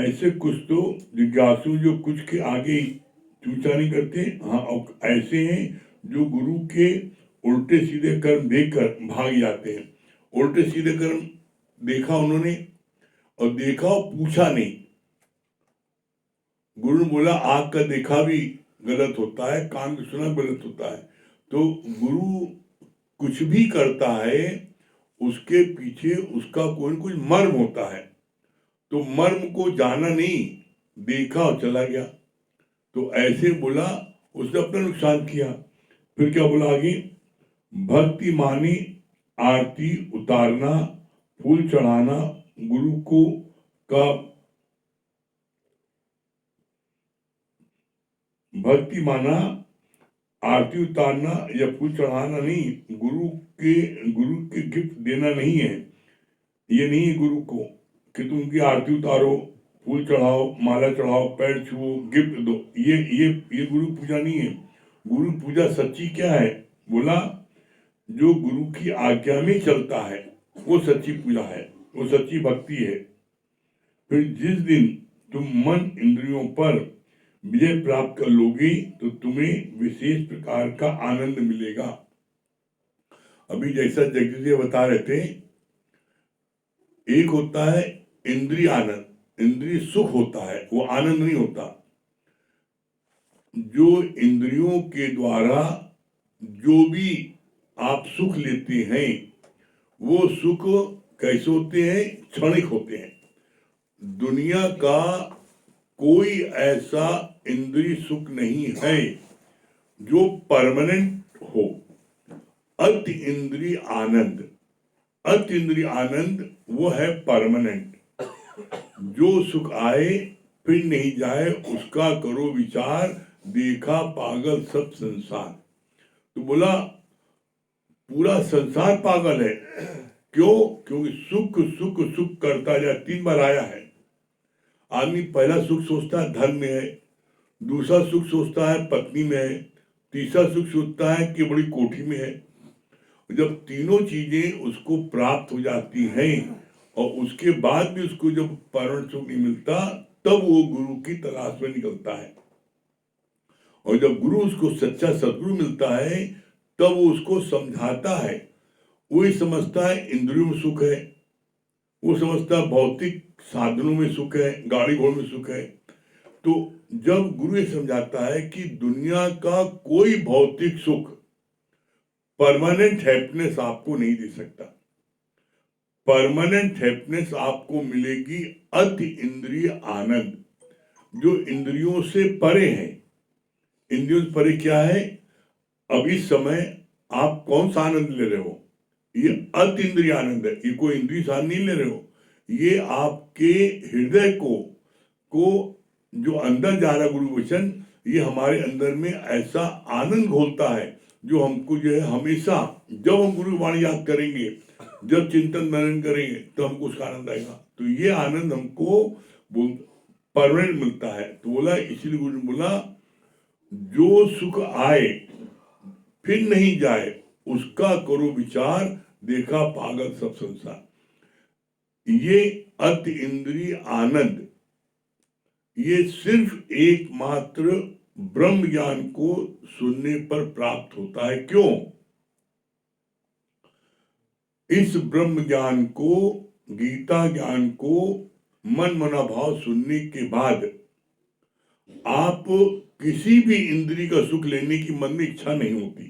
ऐसे कुछ तो जिज्ञासु जो कुछ के आगे चूचा नहीं करते, हाँ, और ऐसे हैं जो गुरु के उल्टे सीधे कर्म देखकर भाग जाते हैं। उल्टे सीधे कर्म देखा उन्होंने, और देखा और पूछा नहीं। गुरु ने बोला आंख का देखा भी गलत होता है, कान का सुना गलत होता है। तो गुरु कुछ भी करता है उसके पीछे उसका कोई न कोई मर्म होता है। तो मर्म को जाना नहीं, देखा और चला गया। तो ऐसे बोला, उसने अपना नुकसान किया। फिर क्या बोला आगे, भक्ति मानी आरती उतारना, फूल चढ़ाना, गुरु को का भक्ति माना आरती उतारना या फूल चढ़ाना नहीं, गुरु के गिफ्ट देना नहीं है। ये नहीं है गुरु को कि तुम उनकी आरती उतारो, फूल चढ़ाओ, माला चढ़ाओ, पैर छुओ, गिफ्ट दो। ये गुरु पूजा नहीं है। गुरु पूजा सच्ची क्या है? बोला जो गुरु की आज्ञा में चलता है वो सच्ची पूजा है, वो सच्ची भक्ति है। फिर जिस दिन तुम मन इंद्रियों पर विजय प्राप्त कर लोगे तो तुम्हें विशेष प्रकार का आनंद मिलेगा। अभी जैसा जगदीश जी बता रहे थे, एक होता है इंद्रिय आनंद, इंद्रिय सुख होता है, वो आनंद नहीं होता। जो इंद्रियों के द्वारा जो भी आप सुख लेते हैं वो सुख कैसे होते हैं? क्षणिक होते हैं। दुनिया का कोई ऐसा इंद्रिय सुख नहीं है जो परमानेंट हो। अति इंद्रिय आनंद, अति इंद्रिय आनंद वो है परमानेंट। जो सुख आए फिर नहीं जाए उसका करो विचार, देखा पागल सब संसार। तो बोला पूरा संसार पागल है। क्यों? क्योंकि सुख सुख सुख करता जाए। 3 बार आया है। आदमी पहला सुख सोचता है धन में है, दूसरा सुख सोचता है पत्नी में है, तीसरा सुख सोचता है कि बड़ी कोठी में है। जब तीनों चीजें उसको प्राप्त हो जाती हैं और उसके बाद भी उसको जब परम सुख नहीं मिलता, तब वो गुरु की तलाश में निकलता है। और जब गुरु उसको सच्चा सदगुरु मिलता है तब वो उसको समझाता है। वही समझता है इंद्रियों में सुख है, वो समझता है भौतिक साधनों में सुख है, गाड़ी घोड़े में सुख है। तो जब गुरु ये समझाता है कि दुनिया का कोई भौतिक सुख परमानेंट हैप्पीनेस आपको नहीं दे सकता। परमानेंट हैप्पीनेस आपको मिलेगी अति इंद्रिय आनंद, जो इंद्रियों से परे है। इंद्रियों से परे क्या है? अब इस समय आप कौन सा आनंद ले रहे हो? ये अति इंद्रिय आनंद है। ये कोई इंद्रिय से नहीं ले रहे हो, ये आपके हृदय को जो अंदर जा रहा गुरु वचन, ये हमारे अंदर में ऐसा आनंद घोलता है जो हमको जो है हमेशा जब हम गुरु वाणी याद करेंगे, जब चिंतन मनन करेंगे तो हमको उसका आनंद आएगा। तो ये आनंद हमको परमानेंट मिलता है। तो बोला, इसीलिए गुरु ने बोला जो सुख आए फिर नहीं जाए उसका करो विचार, देखा पागल सब संसार। ये अति इंद्रिय आनंद ये सिर्फ एकमात्र ब्रह्म ज्ञान को सुनने पर प्राप्त होता है। क्यों? इस ब्रह्म ज्ञान को, गीता ज्ञान को मन मना भाव सुनने के बाद आप किसी भी इंद्रिय का सुख लेने की मन में इच्छा नहीं होती।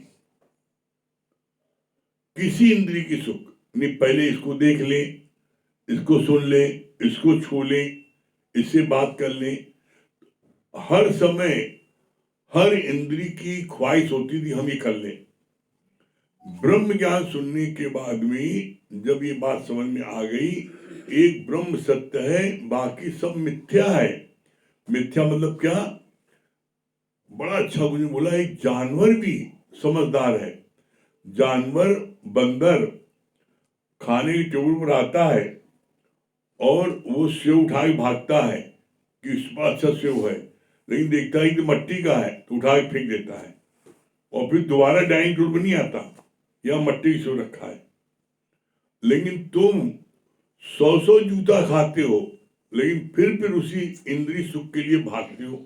किसी इंद्रिय की सुख नहीं, पहले इसको देख ले, इसको सुन ले, इसको छू ले, इससे बात कर ले। हर समय हर इंद्रिय की ख्वाहिश होती थी हम ये कर लें। ब्रह्म ज्ञान सुनने के बाद में जब ये बात समझ में आ गई, एक ब्रह्म सत्य है, बाकी सब मिथ्या है। मिथ्या मतलब क्या? बड़ा अच्छा गुरु ने बोला, एक जानवर भी समझदार है। जानवर, बंदर खाने की टेबल पर आता है और वो सेव उठा के भागता है कि इस पर अच्छा सेव है, लेकिन देखता है कि मट्टी का है तो उठा के फेंक देता है और फिर दोबारा डाइनिंग टेबल पर नहीं आता, या मट्टी की सेव रखा है। लेकिन तुम 100 जूता खाते हो, लेकिन फिर उसी इंद्रिय सुख के लिए भागते हो।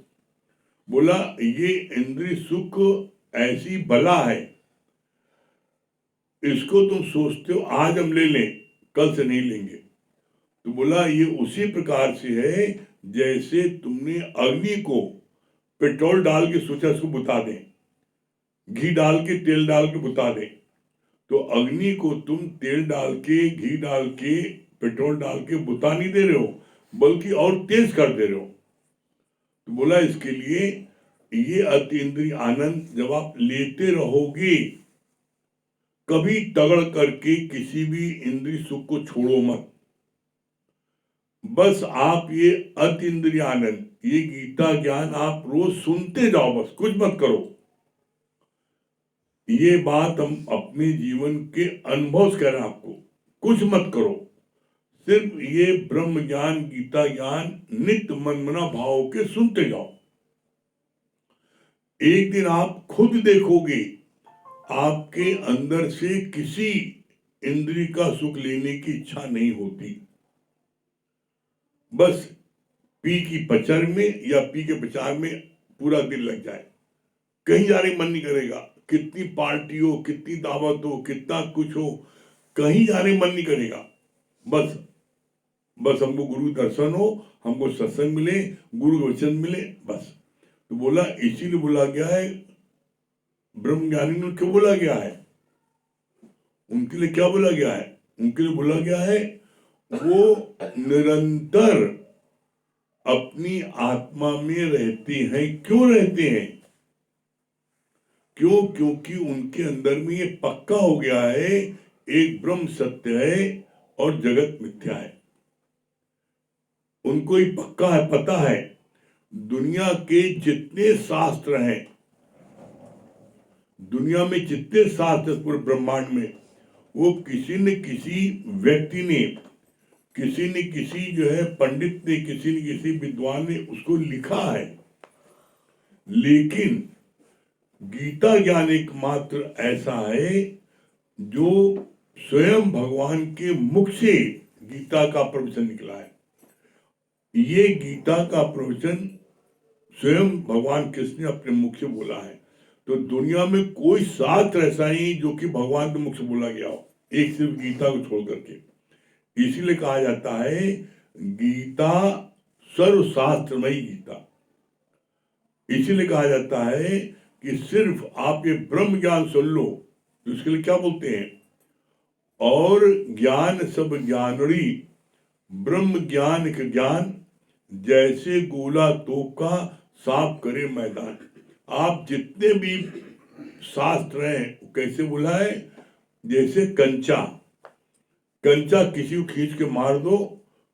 बोला ये इंद्रिय सुख ऐसी बला है, इसको तुम सोचते हो आज हम ले लें, कल से नहीं लेंगे। तो बोला ये उसी प्रकार से है जैसे तुमने अग्नि को पेट्रोल डाल के सोचा इसको बुता दें, घी डाल के तेल डाल के बुता दें। तो अग्नि को तुम तेल डाल के, घी डाल के, पेट्रोल डाल के बुता नहीं दे रहे हो, बल्कि और तेज कर दे रहे हो। तो बोला इसके लिए ये अतीन्द्रिय आनंद जब आप लेते रहोगे, कभी तगड़ करके किसी भी इंद्रिय सुख को छोड़ो मत। बस आप ये अतीन्द्रिय आनंद, ये गीता ज्ञान आप रोज सुनते जाओ, बस कुछ मत करो। ये बात हम अपने जीवन के अनुभव से कह रहे हैं आपको, कुछ मत करो, सिर्फ ये ब्रह्म ज्ञान, गीता ज्ञान नित्य मनमना भाव के सुनते जाओ। एक दिन आप खुद देखोगे आपके अंदर से किसी इंद्रिय का सुख लेने की इच्छा नहीं होती। बस पी की पचर में या पी के प्रचार में पूरा दिन लग जाए, कहीं जाने मन नहीं करेगा। कितनी पार्टी हो, कितनी दावत हो, कितना कुछ हो, कहीं जाने मन नहीं करेगा। बस हमको गुरु दर्शन हो, हमको सत्संग मिले, गुरु वचन मिले, बस। तो बोला इसीलिए बोला गया है, ब्रह्म ज्ञानी ने क्यों बोला गया है, उनके लिए क्या बोला गया है? उनके लिए बोला गया है वो निरंतर अपनी आत्मा में रहते हैं। क्यों रहते हैं? क्यों? क्योंकि उनके अंदर में ये पक्का हो गया है एक ब्रह्म सत्य है और जगत मिथ्या है। उनको ही पक्का है, पता है दुनिया के जितने शास्त्र हैं, दुनिया में जितने शास्त्र पूरे ब्रह्मांड में, वो किसी न किसी व्यक्ति ने, किसी न किसी जो है पंडित ने, किसी न किसी विद्वान ने उसको लिखा है। लेकिन गीता ज्ञान एकमात्र ऐसा है जो स्वयं भगवान के मुख से गीता का प्रवचन निकला है। ये गीता का प्रवचन स्वयं भगवान कृष्ण ने अपने मुख से बोला है। तो दुनिया में कोई शास्त्र ऐसा नहीं जो कि भगवान के मुख से बोला गया हो, एक सिर्फ गीता को छोड़ करके। इसीलिए कहा जाता है गीता सर्वशास्त्रमयी गीता। इसीलिए कहा जाता है कि सिर्फ आप ये ब्रह्म ज्ञान सुन लो, तो इसके लिए क्या बोलते हैं, और ज्ञान सब ज्ञानड़ी, ब्रह्म ज्ञान के ज्ञान जैसे गोला तोप का साफ करे मैदान। आप जितने भी शास्त्र हैं कैसे बोला है, जैसे कंचा किसी को खींच के मार दो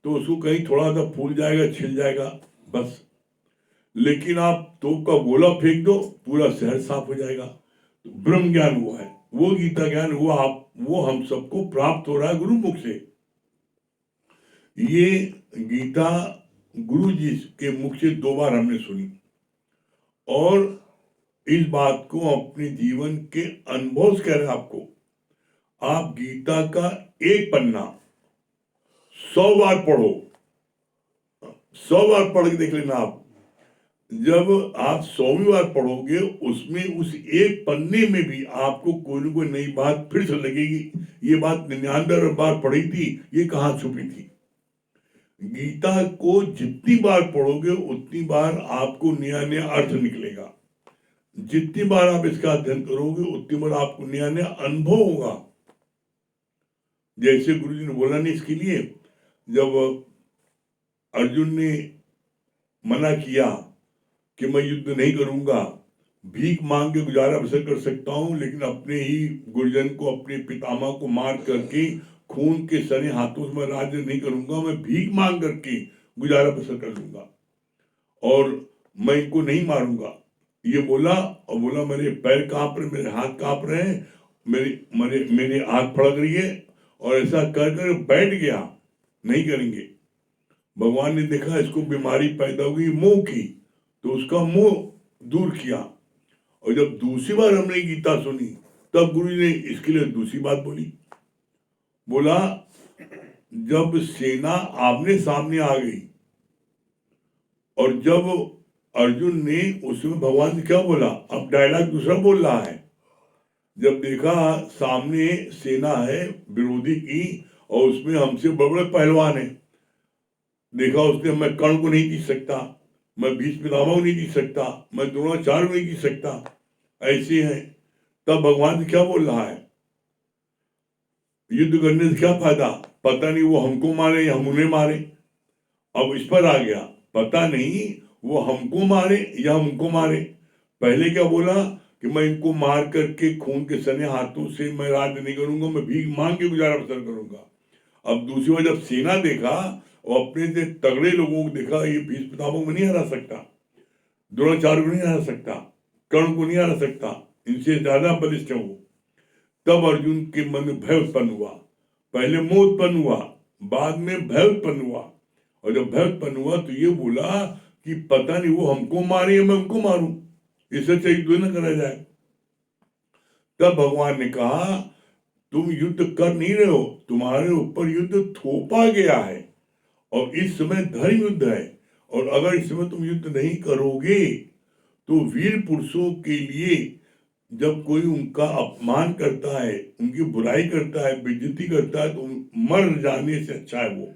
तो उसको कहीं थोड़ा सा फूल जाएगा, छिल जाएगा, बस। लेकिन आप तोप का गोला फेंक दो, पूरा शहर साफ हो जाएगा। तो ब्रह्म ज्ञान वो है, वो गीता ज्ञान वो हम सबको प्राप्त हो रहा है गुरु मुख से। ये गीता गुरु जी के मुख से 2 बार हमने सुनी, और इस बात को अपने जीवन के अनुभव से कह रहे हैं आपको। आप गीता का एक पन्ना 100 बार पढ़ो, 100 बार पढ़ के देख लेना आप। जब आप 100वीं बार पढ़ोगे, उसमें उस एक पन्ने में भी आपको कोई न कोई नई बात फिर से लगेगी। ये बात 99 बार पढ़ी थी, ये कहाँ छुपी थी। गीता को जितनी बार पढ़ोगे उतनी बार आपको नया नया अर्थ निकलेगा। जितनी बार आप इसका अध्ययन करोगे उतनी बार आपको नया नया अनुभव होगा। जैसे गुरु जी ने बोला नहीं, इसके लिए जब अर्जुन ने मना किया कि मैं युद्ध नहीं करूंगा, भीख मांग के गुजारा बसर कर सकता हूं, लेकिन अपने ही गुरुजन को, अपने पितामह को मार करके खून के सने हाथों से मैं राज्य नहीं करूंगा, मैं भीख मांग करके गुजारा बसर कर लूंगा और मैं इनको नहीं मारूंगा। ये बोला, और बोला मेरे पैर कांप रहे, मेरे हाथ कांप रहे हैं, मेरी आंख फड़क रही है, और ऐसा कर कर बैठ गया, नहीं करेंगे। भगवान ने देखा इसको बीमारी पैदा हुई मुंह की, तो उसका मुंह दूर किया। और जब दूसरी बार हमने गीता सुनी, तब गुरु जी ने इसके लिए दूसरी बात बोला जब सेना आमने सामने आ गई और जब अर्जुन ने उसमें भगवान ने क्या बोला, अब डायलॉग दूसरा बोल रहा है। जब देखा सामने सेना है विरोधी की और उसमें हमसे बड़े बड़े पहलवान हैं, देखा उसने मैं कर्ण को नहीं जीत सकता, मैं भीष्म पितामह को नहीं जीत सकता, मैं द्रोणाचार्य को नहीं जीत सकता, ऐसे हैं। तब भगवान ने क्या बोल रहा है, युद्ध करने से क्या फायदा, पता नहीं वो हमको मारे या हम उन्हें मारे। अब इस पर आ गया, पता नहीं वो हमको मारे या हम उनको मारे। पहले क्या बोला कि मैं इनको मार करके खून के सने हाथों से मैं राज नहीं करूंगा, मैं भीख मांग के गुजारा बसर करूंगा। अब दूसरी बार जब सेना देखा और अपने से तगड़े लोगों को देखा, ये भीष्म पितामह को नहीं हरा सकता, द्रोणाचार्य को नहीं हरा सकता, कर्ण को नहीं हरा सकता, इनसे ज्यादा बलिष्ठ है वो। तब अर्जुन के मन में भय उत्पन्न हुआ। पहले मोह उत्पन्न हुआ, बाद में भय उत्पन्न हुआ। और जब भय उत्पन्न हुआ तो ये बोला कि पता नहीं वो हमको मारे या मैं उनको मारूं, इससे चाहिए युद्ध न करा जाए। तब भगवान ने कहा तुम युद्ध कर नहीं रहे हो, तुम्हारे ऊपर युद्ध थोपा गया है और इस समय धर्म युद्ध है। और अगर इस समय तुम युद्ध नहीं करोगे तो वीर पुरुषों के लिए जब कोई उनका अपमान करता है, उनकी बुराई करता है, बेइज्जती करता है, तो मर जाने से अच्छा है वो।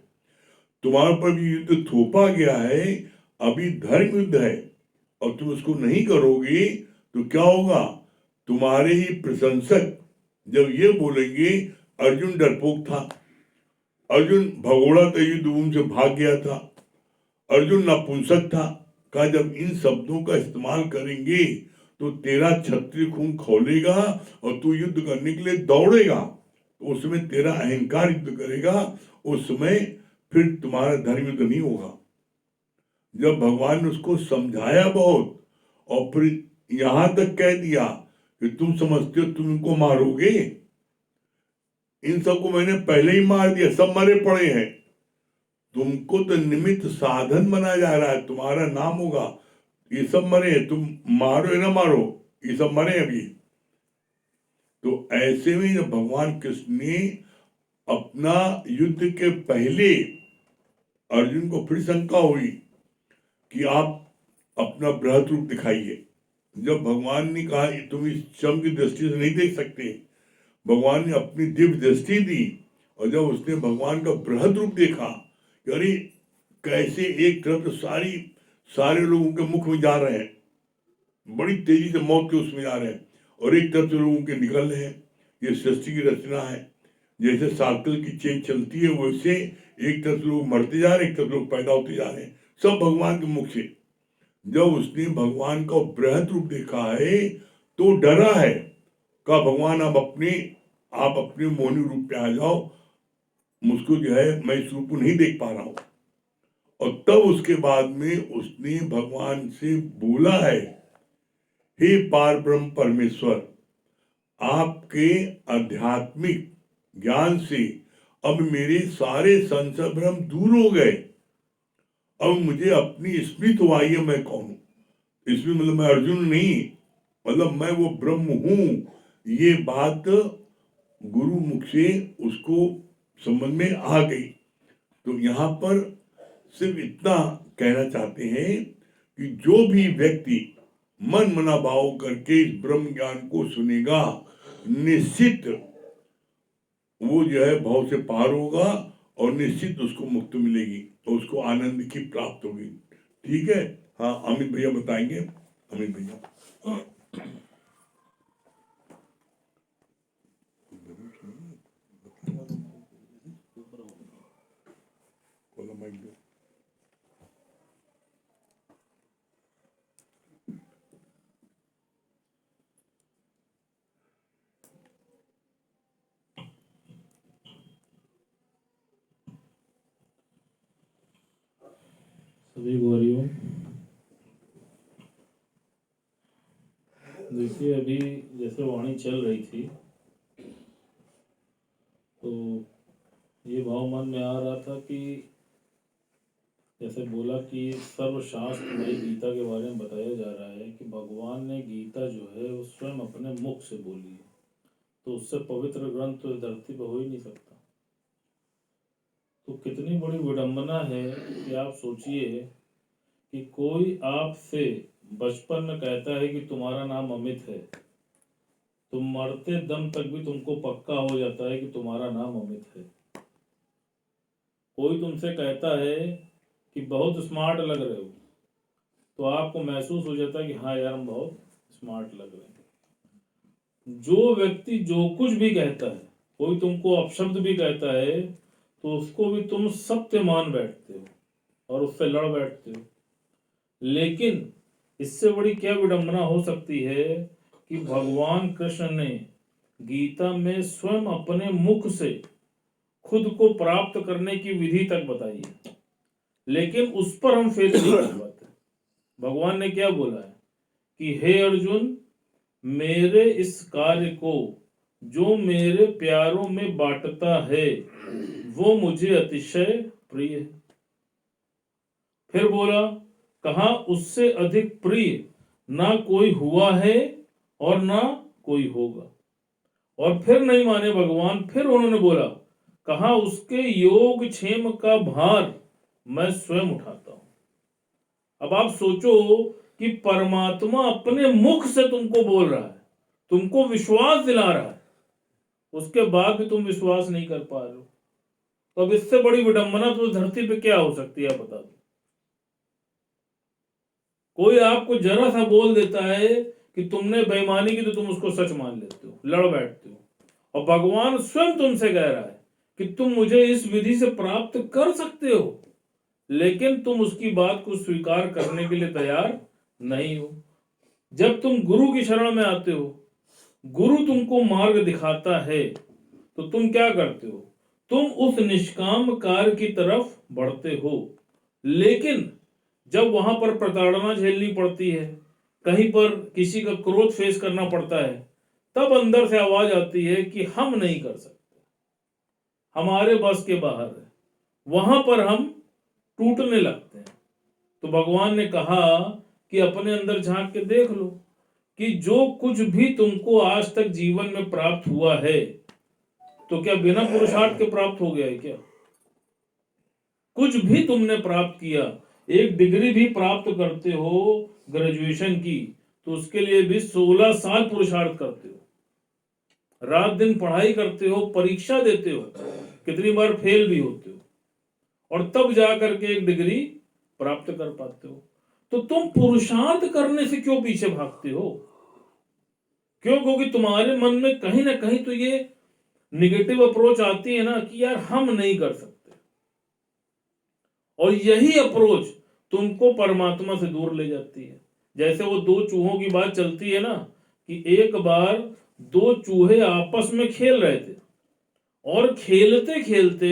तुम्हारे पर भी युद्ध थोपा गया है, अभी धर्म युद्ध है और तुम उसको नहीं करोगे तो क्या होगा, तुम्हारे ही प्रशंसक जब ये बोलेंगे अर्जुन डरपोक था, अर्जुन भगोड़ा था, युद्ध भूमि से भाग गया था, अर्जुन नपुंसक था, कहा जब इन शब्दों का इस्तेमाल करेंगे तो तेरा क्षत्रिय खून खौलेगा और तू युद्ध करने के लिए दौड़ेगा, तो उसमें तेरा अहंकार युद्ध करेगा, उस समय फिर तुम्हारा धर्म युद्ध नहीं होगा। जब भगवान ने उसको समझाया बहुत और फिर यहां तक कह दिया कि तुम समझते हो तुम इनको मारोगे, इन सबको मैंने पहले ही मार दिया, सब मरे पड़े हैं, तुमको तो निमित्त साधन बनाया जा रहा है, तुम्हारा नाम होगा, ये सब मरे, तुम मारो या ना मारो, ये सब मरे अभी। तो ऐसे में जब भगवान कृष्ण ने अपना युद्ध के पहले अर्जुन को फिर शंका हुई कि आप अपना बृहद रूप दिखाइए, जब भगवान ने कहा तुम इस चम की दृष्टि से नहीं देख सकते, भगवान ने अपनी दिव्य दृष्टि दी और जब उसने भगवान का बृहद रूप देखा कि अरे कैसे एक तरफ तो सारे लोगों के मुख में जा रहे हैं, बड़ी तेजी से मौत के उसमें जा रहे हैं, और एक तरफ से लोगों के निकल रहे हैं। ये सृष्टि की रचना है, जैसे साइकिल की चेन चलती है वैसे एक तरफ से लोग मरते जा रहे हैं, एक तरफ लोग पैदा होते जा रहे हैं, सब भगवान के मुख से। जब उसने भगवान का बृहद रूप देखा है तो डरा है, कहा भगवान आप अपने मोहिनी रूप पे आ जाओ, मुझको जो है मैं इस रूप को नहीं देख पा रहा हूं। और तब उसके बाद में उसने भगवान से बोला है, हे पार ब्रह्म परमेश्वर, आपके आध्यात्मिक ज्ञान से अब मेरे सारे संशय भ्रम दूर हो गए, अब मुझे अपनी स्मृति हुआ है मैं कौन हूं। इसमें मतलब मैं अर्जुन नहीं, मतलब मैं वो ब्रह्म हूं, ये बात गुरु मुख से उसको समझ में आ गई। तो यहाँ पर सिर्फ इतना कहना चाहते हैं कि जो भी व्यक्ति मन मना भाव करके इस ब्रह्म ज्ञान को सुनेगा, निश्चित वो जो है भाव से पार होगा और निश्चित उसको मुक्ति मिलेगी और उसको आनंद की प्राप्त होगी। ठीक है, हाँ अमित भैया बताएंगे। अमित भैया सभी को हरिओम। देखिए अभी जैसे वाणी चल रही थी तो ये भाव मन में आ रहा था कि जैसे बोला कि सर्वशास्त्र में गीता के बारे में बताया जा रहा है कि भगवान ने गीता जो है वो स्वयं अपने मुख से बोली है, तो उससे पवित्र ग्रंथ तो इस धरती पर हो ही नहीं सकता। तो कितनी बड़ी विडंबना है कि आप सोचिए कि कोई आपसे बचपन में कहता है कि तुम्हारा नाम अमित है, तुम मरते दम तक भी तुमको पक्का हो जाता है कि तुम्हारा नाम अमित है। कोई तुमसे कहता है कि बहुत स्मार्ट लग रहे हो, तो आपको महसूस हो जाता है कि हाँ यार हम बहुत स्मार्ट लग रहे हैं। जो व्यक्ति जो कुछ भी कहता है, कोई तुमको अपशब्द भी कहता है, तो उसको भी तुम सत्य मान बैठते हो और उससे लड़ बैठते हो। लेकिन इससे बड़ी क्या विडंबना हो सकती है कि भगवान कृष्ण ने गीता में स्वयं अपने मुख से खुद को प्राप्त करने की विधि तक बताई है, लेकिन उस पर हम फेल नहीं कर पाते। भगवान ने क्या बोला है कि हे अर्जुन, मेरे इस कार्य को जो मेरे प्यारों में बांटता है वो मुझे अतिशय प्रिय है। फिर बोला, कहा उससे अधिक प्रिय ना कोई हुआ है और ना कोई होगा। और फिर नहीं माने भगवान, फिर उन्होंने बोला, कहा उसके योग क्षेम का भार मैं स्वयं उठाता हूं। अब आप सोचो कि परमात्मा अपने मुख से तुमको बोल रहा है, तुमको विश्वास दिला रहा है, उसके बाद भी तुम विश्वास नहीं कर पा रहे हो। तो अब इससे बड़ी विडंबना तो धरती पे क्या हो सकती है, बता दो। कोई आपको जरा सा बोल देता है कि तुमने बेईमानी की, तो तुम उसको सच मान लेते हो, लड़ बैठते हो। और भगवान स्वयं तुमसे कह रहा है कि तुम मुझे इस विधि से प्राप्त कर सकते हो, लेकिन तुम उसकी बात को स्वीकार करने के लिए तैयार नहीं हो। जब तुम गुरु की शरण में आते हो, गुरु तुमको मार्ग दिखाता है, तो तुम क्या करते हो? तुम उस निष्काम कार्य की तरफ बढ़ते हो। लेकिन जब वहां पर प्रताड़ना झेलनी पड़ती है, कहीं पर किसी का क्रोध फेस करना पड़ता है, तब अंदर से आवाज आती है कि हम नहीं कर सकते, हमारे बस के बाहर है। वहां पर हम टूटने लगते हैं। तो भगवान ने कहा कि अपने अंदर झांक के देख लो कि जो कुछ भी तुमको आज तक जीवन में प्राप्त हुआ है, तो क्या बिना पुरुषार्थ के प्राप्त हो गया है क्या? कुछ भी तुमने प्राप्त किया, एक डिग्री भी प्राप्त करते हो ग्रेजुएशन की, तो उसके लिए भी 16 साल पुरुषार्थ करते हो, रात दिन पढ़ाई करते हो, परीक्षा देते हो, कितनी बार फेल भी होते हो, और तब जाकर के एक डिग्री प्राप्त कर पाते हो। तो तुम पुरुषार्थ करने से क्यों पीछे भागते हो? क्यों? क्योंकि तुम्हारे मन में कहीं ना कहीं तो ये निगेटिव अप्रोच आती है ना कि यार हम नहीं कर सकते। और यही अप्रोच तुमको परमात्मा से दूर ले जाती है। जैसे वो दो चूहों की बात चलती है ना, कि एक बार दो चूहे आपस में खेल रहे थे, और खेलते खेलते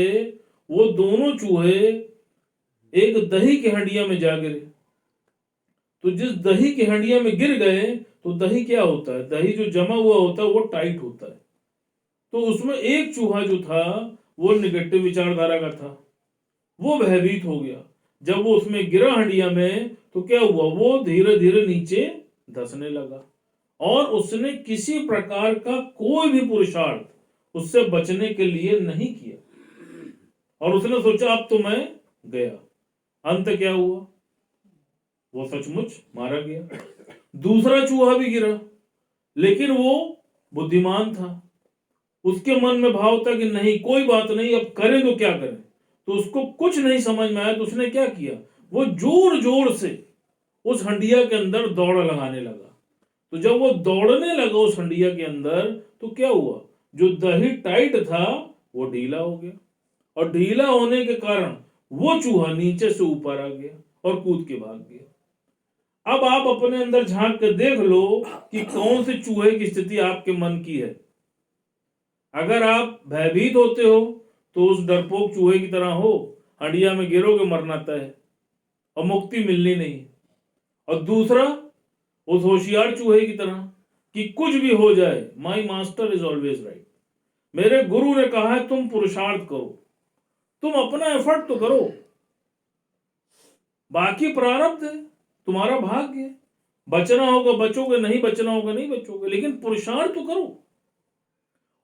वो दोनों चूहे एक दही की हंडिया में जा गिरे। तो जिस दही की हंडिया में गिर गए, तो दही क्या होता है? दही जो जमा हुआ होता है वो टाइट होता है। तो उसमें एक चूहा जो था वो निगेटिव विचारधारा का था, वो भयभीत हो गया। जब वो उसमें गिरा हंडिया में, तो क्या हुआ? वो धीरे धीरे नीचे धंसने लगा, और उसने किसी प्रकार का कोई भी पुरुषार्थ उससे बचने के लिए नहीं किया, और उसने सोचा अब तो मैं गया। अंत क्या हुआ? वो सचमुच मारा गया। दूसरा चूहा भी गिरा, लेकिन वो बुद्धिमान था, उसके मन में भाव था कि नहीं, कोई बात नहीं, अब करें तो क्या करें। तो उसको कुछ नहीं समझ में आया, तो उसने क्या किया? वो जोर जोर से उस हंडिया के अंदर दौड़ लगाने लगा। तो जब वो दौड़ने लगा उस हंडिया के अंदर, तो क्या हुआ? जो दही टाइट था वो ढीला हो गया, और ढीला होने के कारण वो चूहा नीचे से ऊपर आ गया और कूद के भाग गया। अब आप अपने अंदर झांक कर देख लो कि कौन से चूहे की स्थिति आपके मन की है। अगर आप भयभीत होते हो तो उस डरपोक चूहे की तरह हो, हंडिया में गिरोगे, मरना तय है और मुक्ति मिलनी नहीं। और दूसरा, उस होशियार चूहे की तरह कि कुछ भी हो जाए, my master is always right, मेरे गुरु ने कहा है तुम पुरुषार्थ करो, तुम अपना एफर्ट तो करो, बाकी प्रारब्ध है, तुम्हारा भाग्य है, बचना होगा बचोगे, नहीं बचना होगा नहीं बचोगे, लेकिन पुरुषार्थ तो करो।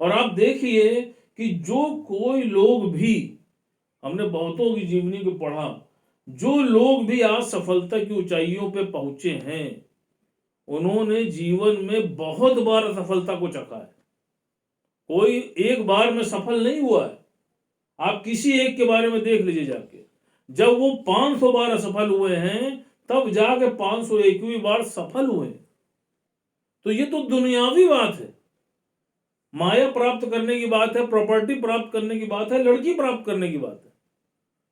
और आप देखिए कि जो कोई लोग भी, हमने बहुतों की जीवनी को पढ़ा, जो लोग भी आज सफलता की ऊंचाइयों पे पहुंचे हैं, उन्होंने जीवन में बहुत बार असफलता को चखा है। कोई एक बार में सफल नहीं हुआ है। आप किसी एक के बारे में देख लीजिए जाके, जब वो 500 बार असफल हुए हैं, तब जाके 501वीं बार सफल हुए। तो ये तो दुनियावी बात है, माया प्राप्त करने की बात है, प्रॉपर्टी प्राप्त करने की बात है, लड़की प्राप्त करने की बात है।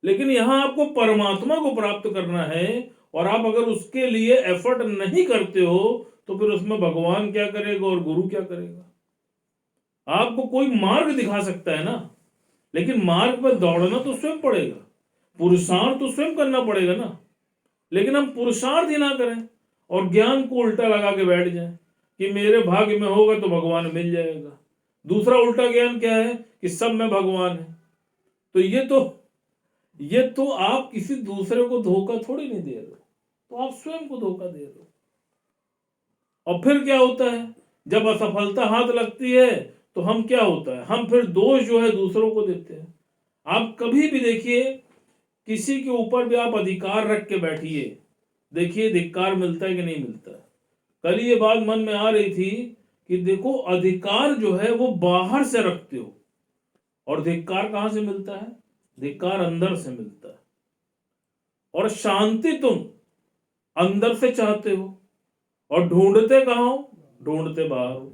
लेकिन यहां आपको परमात्मा को प्राप्त करना है, और आप अगर उसके लिए एफर्ट नहीं करते हो, तो फिर उसमें भगवान क्या करेगा और गुरु क्या करेगा? आपको कोई मार्ग दिखा सकता है ना, लेकिन मार्ग पर दौड़ना तो स्वयं पड़ेगा, पुरुषार्थ तो स्वयं करना पड़ेगा ना। लेकिन हम पुरुषार्थ ही ना करें और ज्ञान को उल्टा लगा के बैठ जाएं कि मेरे भाग्य में होगा तो भगवान मिल जाएगा। दूसरा उल्टा ज्ञान क्या है कि सब में भगवान है। तो ये तो आप किसी दूसरे को धोखा थोड़ी नहीं दे रहे हो, तो आप स्वयं को धोखा दे रहे हो। और फिर क्या होता है, जब असफलता हाथ लगती है तो हम क्या होता है, हम फिर दोष जो है दूसरों को देते हैं। आप कभी भी देखिए, किसी के ऊपर भी आप अधिकार रख के बैठिए, देखिए धिक्कार मिलता है कि नहीं मिलता है। कल ये बात मन में आ रही थी कि देखो, अधिकार जो है वो बाहर से रखते हो, और धिक्कार कहां से मिलता है? धिक्कार अंदर से मिलता है। और शांति तुम अंदर से चाहते हो, और ढूंढते कहां हो? ढूंढते बाहर हो।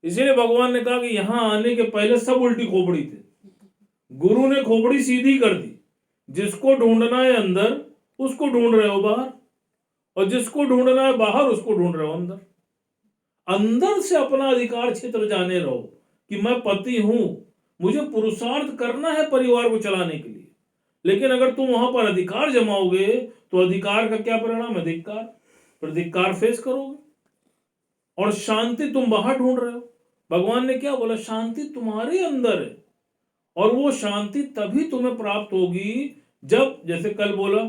इसीलिए भगवान ने कहा कि यहां आने के पहले सब उल्टी खोपड़ी थे, गुरु ने खोपड़ी सीधी कर दी। जिसको ढूंढना है अंदर, उसको ढूंढ रहे हो बाहर, और जिसको ढूंढना है बाहर, उसको ढूंढ रहे हो अंदर। अंदर से अपना अधिकार क्षेत्र जाने रहो कि मैं पति हूं, मुझे पुरुषार्थ करना है परिवार को चलाने के लिए। लेकिन अगर तुम वहां पर अधिकार जमाओगे, तो अधिकार का क्या परिणाम है? धिक्कार। फिर धिक्कार फेस करोगे। और शांति तुम बाहर ढूंढ रहे हो। भगवान ने क्या बोला? शांति तुम्हारे अंदर है, और वो शांति तभी तुम्हें प्राप्त होगी जब, जैसे कल बोला,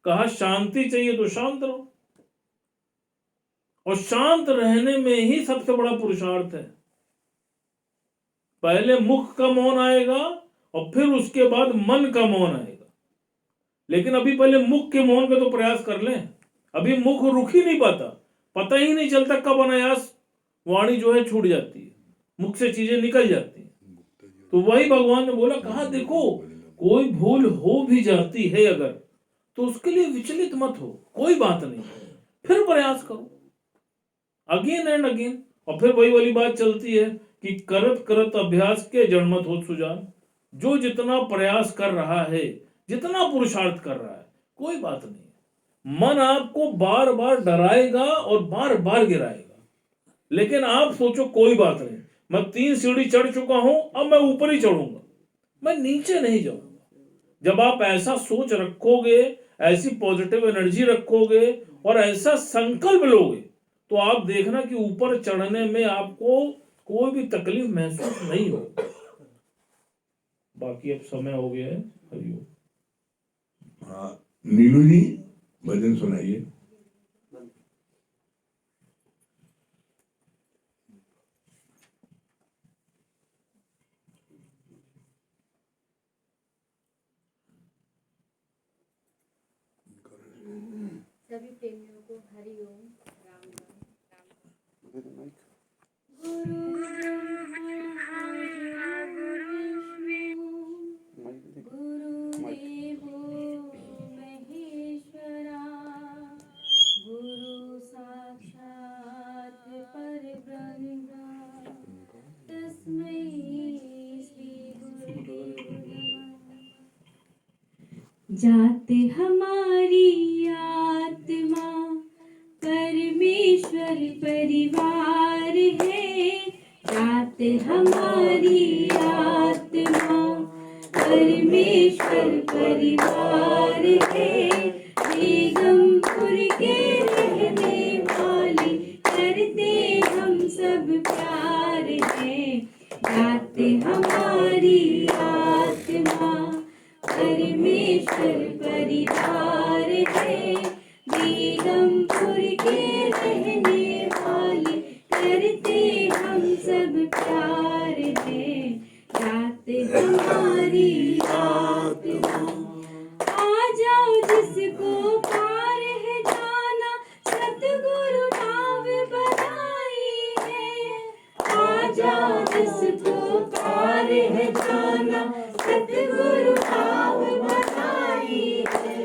कहा शांति चाहिए तो शांत रहो। और शांत रहने में ही सबसे बड़ा पुरुषार्थ है। पहले मुख का मौन आएगा, और फिर उसके बाद मन का मौन आएगा। लेकिन अभी पहले मुख के मौन का तो प्रयास कर लें। अभी मुख रुक ही नहीं पाता, पता ही नहीं चलता कब अनायास वाणी जो है छूट जाती है, मुख से चीजें निकल जाती हैं। तो वही भगवान ने बोला, कहा देखो, कोई भूल हो भी जाती है अगर, तो उसके लिए विचलित मत हो, कोई बात नहीं, फिर प्रयास करो अगेन एंड अगेन। और फिर वही वाली बात चलती है कि करत करत अभ्यास के जड़मत हो सुजान। जो जितना प्रयास कर रहा है, जितना पुरुषार्थ कर रहा है, कोई बात नहीं। मन आपको बार बार डराएगा और बार बार गिराएगा, लेकिन आप सोचो कोई बात नहीं, मैं 3 सीढ़ी चढ़ चुका हूं, अब मैं ऊपर ही चढ़ूंगा, मैं नीचे नहीं जाऊंगा। जब आप ऐसा सोच रखोगे, ऐसी पॉजिटिव एनर्जी रखोगे और ऐसा संकल्प लोगे, तो आप देखना कि ऊपर चढ़ने में आपको कोई भी तकलीफ महसूस नहीं होगी। बाकी अब समय हो गया है। हरिओम। हाँ, नीलू जी भजन सुनाइए। सभी प्रेमियों को हरि ओम, राम राम। गुरु गुरुदेवो महेश्वरा, गुरु साक्षात् परब्रह्म, तस्मै श्री गुरुदेव नमः। जाते हमारी आत्मा परमेश्वर परिवार है, जाते हमारी आत्मा परमेश्वर परिवार है। बेगमपुर के रहने वाले करते हम सब प्यार है, जाते हमारी आत्मा परमेश्वर परिवार है। बेगमपुर के रहने वाले करते हम सब प्यार है, जाते हमारी आत्मा। आ जाओ द्वादश को पार है जाना, सतगुरु भाव बनाई है।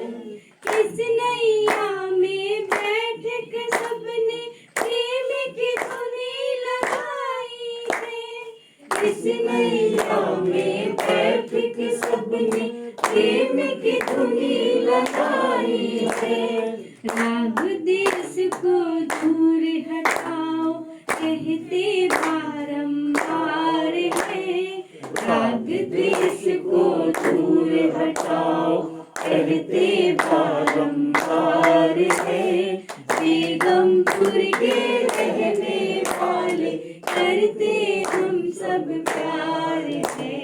इस नैया में बैठ के सबने प्रेम की धुनी लगाई है। इस नैया में बैठ के सबने प्रेम की धुनी लगाई है। राग देश को दूर हटाओ कहते बारंबार है। राग देश को दूर हटाओ कहते बारंबार है। बेगमपुर के रहने वाले करते हम सब प्यार है।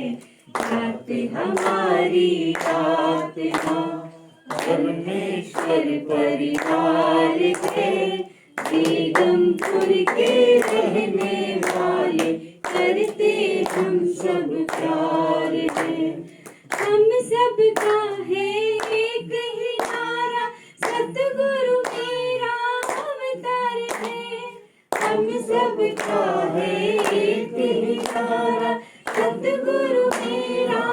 गाते हमारी आत्मा परमेश्वर परिवार है। बेगमपुर के रहने वाले करते हम सब प्यार है। हम सब का है एक ही नारा, सतगुरु मेरा अवतार है। हम सब का है एक ही नारा, सतगुरु मेरा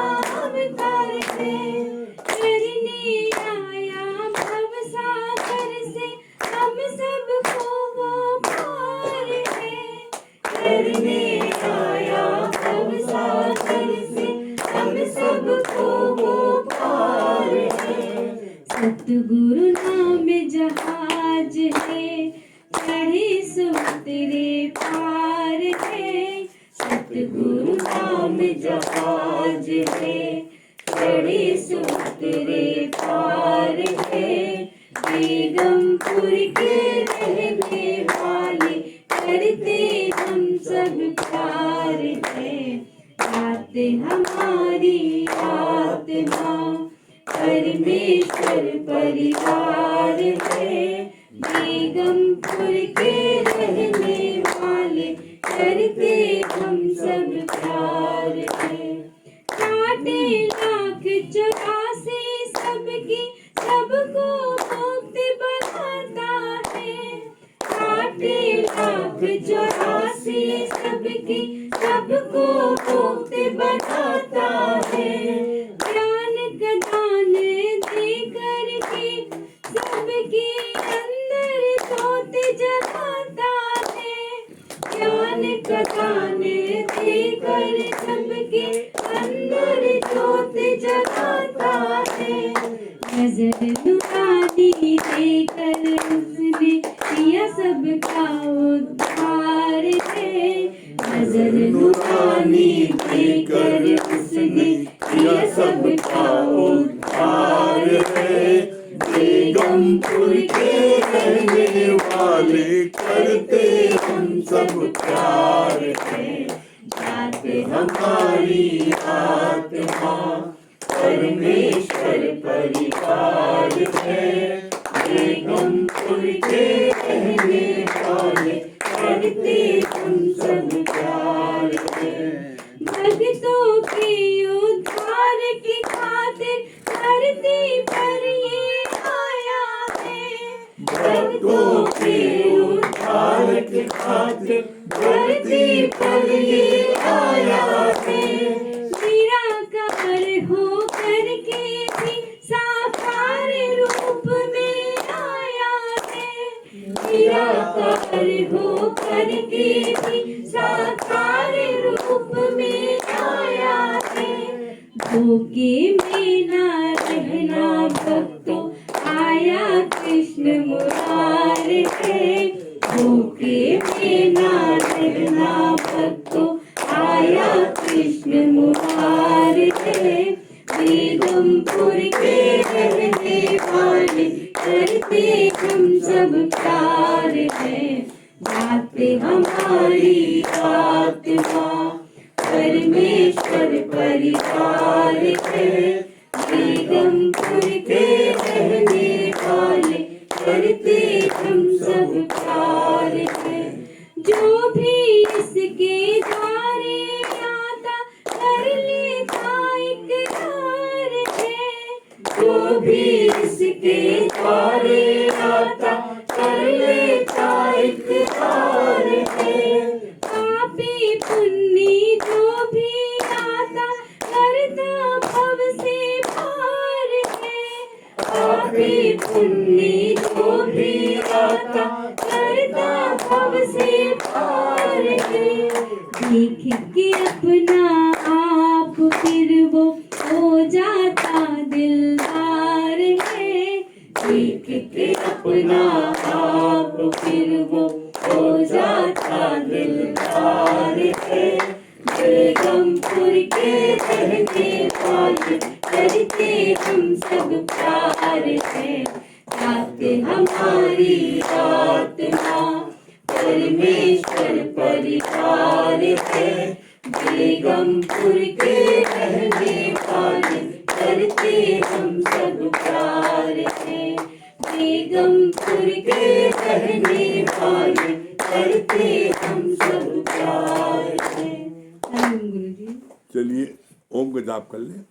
अवतार है। करने आया भव सागर से हम सबको वो पार है। करने आया भव सागर से हम सबको वो पार है। सतगुरु नाम जहाज है, चढ़े सो तेरे पार है। सतगुरु नाम जहाज है, चढ़े सो तेरे पार है। बेगमपुर के रहने वाले करते हम सब प्यार है। गाते हमारी आत्मा परमेश्वर परिवार है। बेगमपुर के रहने वाले करते हम सब प्यार है। काटे लाख 84 सबकी सबको मुक्त बनाता है। काटे लाख 84 सबकी सबको मुक्त बनाता है। ज्ञान का दान दे करके सबके अंदर ज्योत जगाता है। ज्ञान का दान दे कर सबके अंदर ज्योत जगाता है। नजर नुरानी देकर उसने किया सबका उद्धार है। नजर नुरानी देकर उसने किया सबका उद्धार है। बेगमपुर के रहने वाले करते हम सब प्यार है। गाते हमारी आत्मा परमेश्वर परिवार है। बेगमपुर के रहने वाले करते हम सब प्यार है। भक्तों के उद्धार की खातिर धरती पर ये आया है। भक्तों के उद्धार की खातिर धरती पर ये आया है। निराकार हो करके भी साकार रूप में आया है। निराकार हो करके भी साकार रूप में आया है। धोखे में ना रहना भक्तों, आया कृष्ण मुरार है। धोखे में ना रहना भक्तों, आया कृष्ण मुरार है। बेगमपुर के रहने वाले करते हम सब प्यार है। गाते हमारी आत्मा परमेश्वर परिवार है। बेगमपुर के रहने वाले करते हम सब प्यार है। जो भी इसके द्वारे आता कर लेता इकरार है। जो भी इसके द्वारे आता कर लेता इकरार है। पापी पुण्य पुण्य जो भी आता करता भव से पार है। देख के अपना आप फिर वो हो जाता दिलदार है। देख के अपना आप फिर वो हो जाता दिलदार है। बेगमपुर के रहने वाले करते हम सब प्यार है। रात हमारी आत्मा परमेश्वर परिवार है। बेगमपुर के रहने वाले करते हम सब प्यार है। बेगमपुर के रहने वाले करते हम सब प्यार है। गुरु जी। चलिए ओम का जाप कर ले।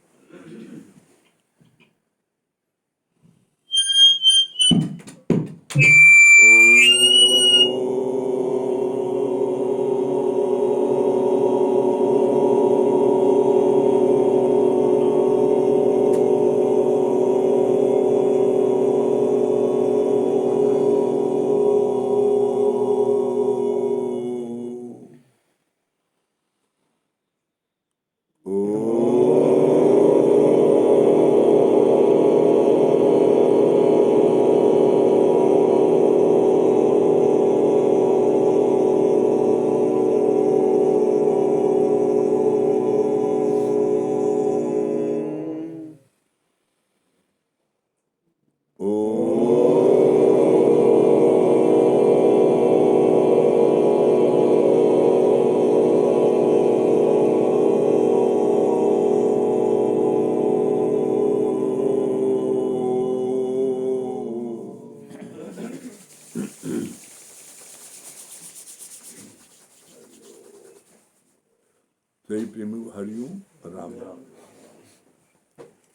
सही प्रेमी हरिओम राम राम।